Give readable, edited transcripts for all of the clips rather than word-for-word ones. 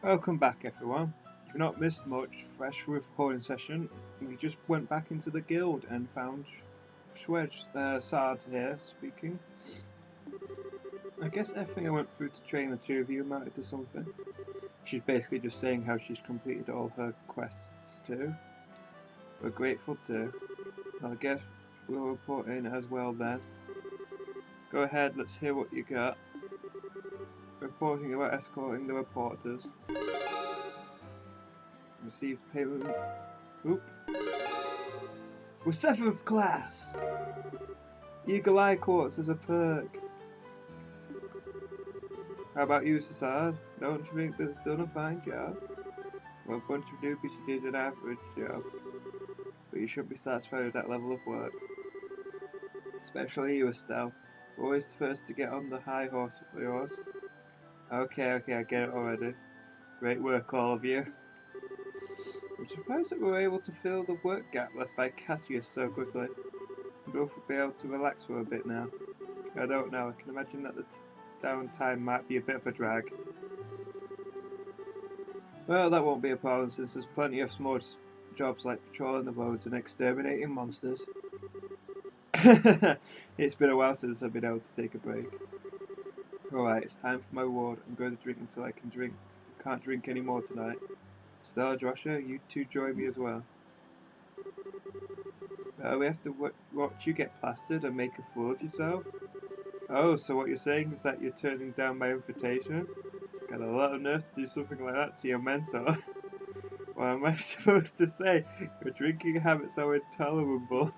Welcome back everyone. You've not missed much. Fresh recording session. We just went back into the guild and found Sard here speaking. I guess everything I went through to train the two of you amounted to something. She's basically just saying how she's completed all her quests too. We're grateful too. I guess we'll report in as well then. Go ahead, let's hear what you got. Reporting about escorting the reporters. Received payment. Oop. We're 7th class! Eagle Eye Quartz as a perk. How about you, Sard? Don't you think they've done a fine job? For a bunch of newbies, you did an average job. But you should be satisfied with that level of work. Especially you, Estelle. Always the first to get on the high horse of yours. Okay, I get it already. Great work, all of you. I'm surprised that we were able to fill the work gap left by Cassius so quickly. Both will be able to relax for a bit now. I don't know, I can imagine that the downtime might be a bit of a drag. Well, that won't be a problem since there's plenty of small jobs like patrolling the roads and exterminating monsters. It's been a while since I've been able to take a break. Alright, it's time for my reward. I'm going to drink until I can drink. Can't drink anymore tonight. Stella, Joshua, you two join me as well. We have to watch you get plastered and make a fool of yourself? Oh, so what you're saying is that you're turning down my invitation? Got a lot of nerve to do something like that to your mentor. What am I supposed to say? Your drinking habits are intolerable.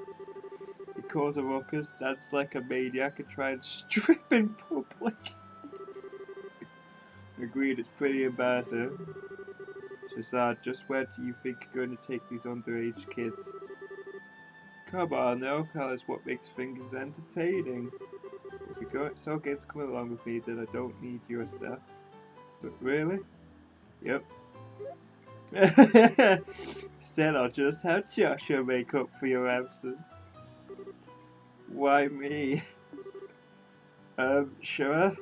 You cause a ruckus, dance like a maniac, and try and strip in public. Agreed, it's pretty embarrassing. Shazad, just where do you think you're going to take these underage kids? Come on now, tell us what makes things entertaining. If you're so against coming along with me, then I don't need your stuff. But really? Yep. Instead, I'll just have Joshua make up for your absence. Why me? Sure.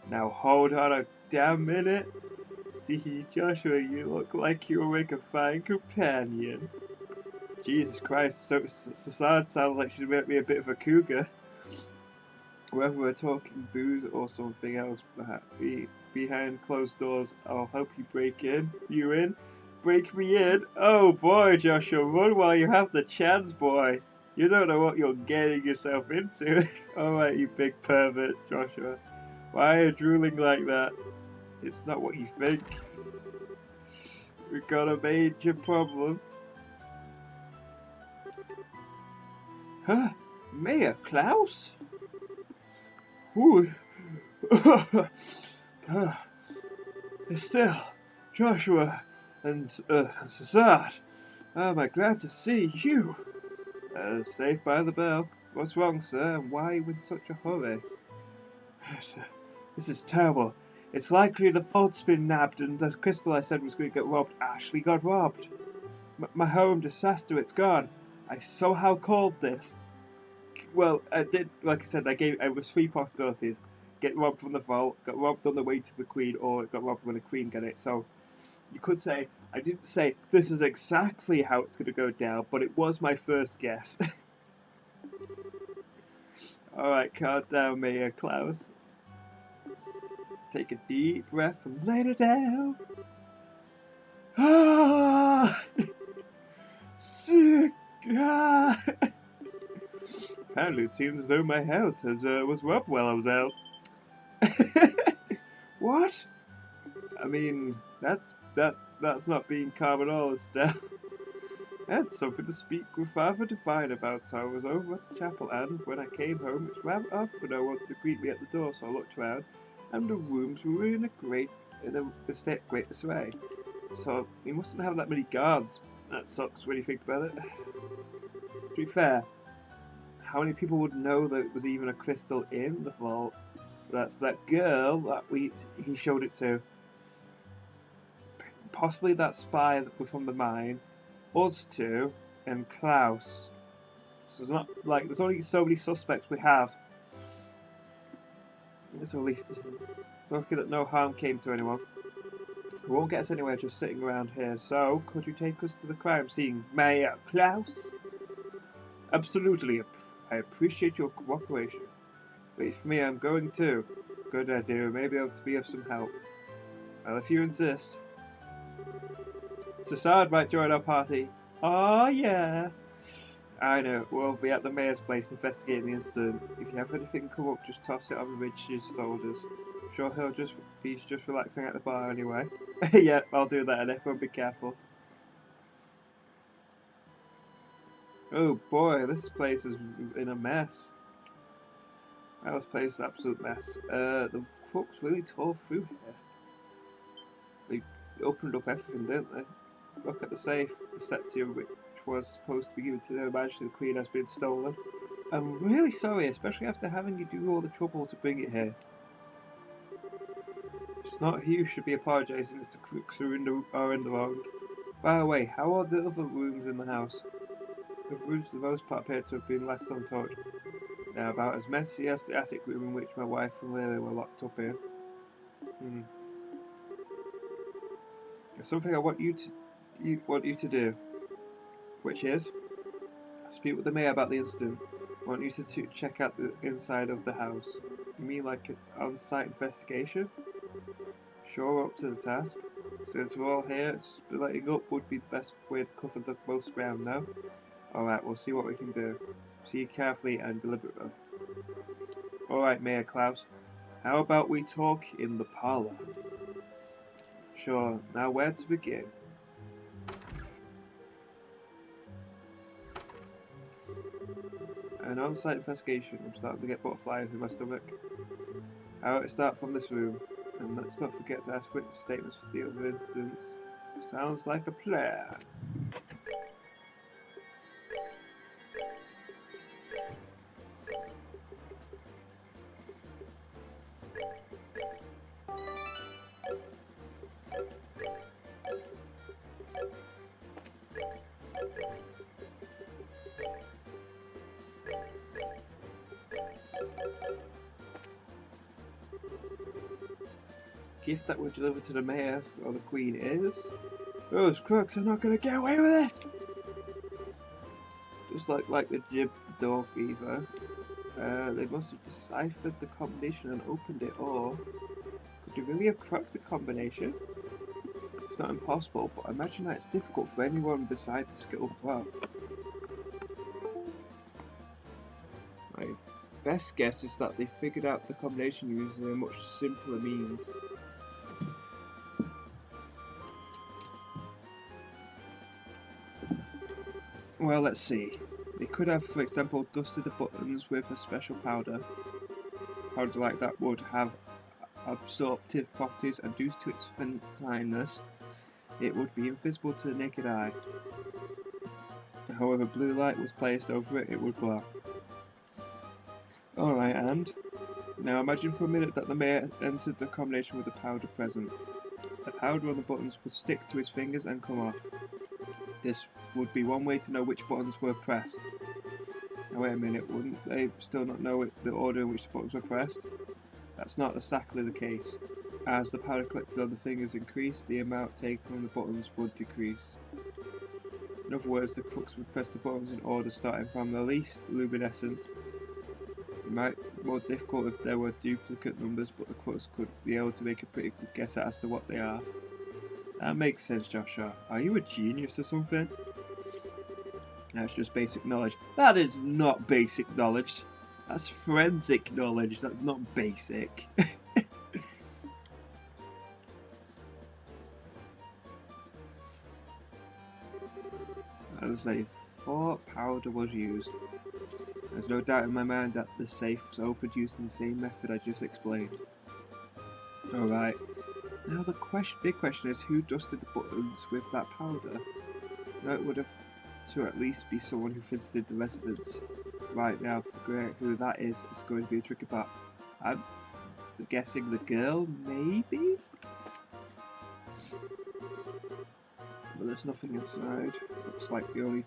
Now hold on a damn minute. Joshua, you look like you'll make a fine companion. Jesus Christ, Sasad sounds like she'd make me a bit of a cougar. Whether we're talking booze or something else, perhaps behind closed doors, I'll help you break in. You in? Break me in? Oh boy, Joshua, run while you have the chance, boy. You don't know what you're getting yourself into. Alright, you big pervert, Joshua. Why are you drooling like that? It's not what you think. We've got a major problem. Huh? Mayor Klaus? Ooh. Estelle, Joshua, and Sazad. Am I glad to see you? Safe by the bell. What's wrong, sir, and why are you in such a hurry? This is terrible. It's likely the vault's been nabbed and the crystal I said was going to get robbed actually got robbed. My home disaster, it's gone. I somehow called this. Well, I did, like I said, it was 3 possibilities. Get robbed from the vault, got robbed on the way to the queen, or it got robbed when the queen got it. So you could say, I didn't say this is exactly how it's going to go down, but it was my first guess. Alright, calm down, Mayor Klaus. Take a deep breath and lay it down. Ah! Sick! Ah! Apparently it seems as though my house was robbed while I was out. What? I mean, that's not being calm at all, Estelle. I had something to speak with Father Divine about, so I was over at the chapel, and when I came home, it's rather odd for no one to greet me at the door, so I looked around, and the rooms were in a state of great disarray. So, we mustn't have that many guards. That sucks when you think about it. To be fair, how many people would know that it was even a crystal in the vault? That's that girl that he showed it to. Possibly that spy from the mine, us two, and Klaus. So it's not like there's only so many suspects we have. It's lucky that no harm came to anyone. It won't get us anywhere just sitting around here, so could you take us to the crime scene, Mayor Klaus? Absolutely. I appreciate your cooperation. Wait for me, I'm going too. Good idea, maybe able to be of some help. Well, if you insist. Sassard might join our party. Oh yeah. I know, we'll be at the mayor's place investigating the incident. If you have anything come up, just toss it on Rich's shoulders. Sure, he's just relaxing at the bar anyway. Yeah, I'll do that, and everyone be careful. Oh boy, this place is in a mess. Well, this place is an absolute mess. The crooks really tore through here. They opened up everything, didn't they? Look at the safe. The scepter, which was supposed to be given to Her Majesty the Queen, has been stolen. I'm really sorry, especially after having you do all the trouble to bring it here. It's not you should be apologising, it's the crooks who are in the wrong. By the way, how are the other rooms in the house? The rooms for the most part appear to have been left untouched. They're about as messy as the attic room in which my wife and Lily were locked up in. There's something I want you to do, which is speak with the mayor about the incident. I want you to check out the inside of the house. You mean like an on-site investigation? Sure, up to the task. Since we're all here, splitting up would be the best way to cover the most ground, no? Alright, we'll see what we can do. See you carefully and deliberately. Alright, Mayor Klaus. How about we talk in the parlour? Sure, now where to begin? An on-site investigation. I'm starting to get butterflies in my stomach. How about we start from this room? And let's not forget to ask witness statements for the other incidents. Sounds like a plan. Gift that would deliver to the mayor or the queen is... Those crooks are not going to get away with this! Just like the jib the dog either. They must have deciphered the combination and opened it, or... Could they really have cracked the combination? It's not impossible, but I imagine that it's difficult for anyone besides a skilled pro. My best guess is that they figured out the combination using a much simpler means. Well, let's see. They could have, for example, dusted the buttons with a special powder. Powder like that would have absorptive properties, and due to its fineness, it would be invisible to the naked eye. However, blue light was placed over it, it would glow. Alright, and? Now imagine for a minute that the mayor entered the combination with the powder present. The powder on the buttons would stick to his fingers and come off. This would be one way to know which buttons were pressed. Now wait a minute, wouldn't they still not know the order in which the buttons were pressed? That's not exactly the case. As the powder collected on the fingers increased, the amount taken on the buttons would decrease. In other words, the crooks would press the buttons in order starting from the least luminescent. It might be more difficult if there were duplicate numbers, but the crooks could be able to make a pretty good guess as to what they are. That makes sense, Joshua. Are you a genius or something? That's just basic knowledge. That is not basic knowledge. That's forensic knowledge. That's not basic. As I thought, powder was used. There's no doubt in my mind that the safe was opened using the same method I just explained. Alright. Now the big question is, who dusted the buttons with that powder? Now it would have to at least be someone who visited the residence. Right, now figuring out who that is going to be a tricky part. I'm guessing the girl, maybe? But there's nothing inside. Looks like they only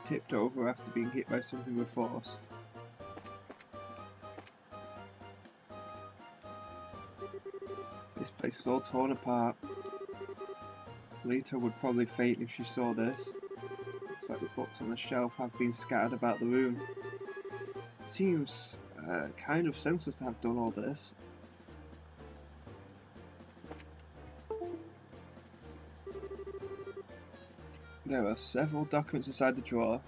tipped over after being hit by something with force. This place is all torn apart. Lita would probably faint if she saw this. Looks like the books on the shelf have been scattered about the room. It seems kind of senseless to have done all this. There are several documents inside the drawer.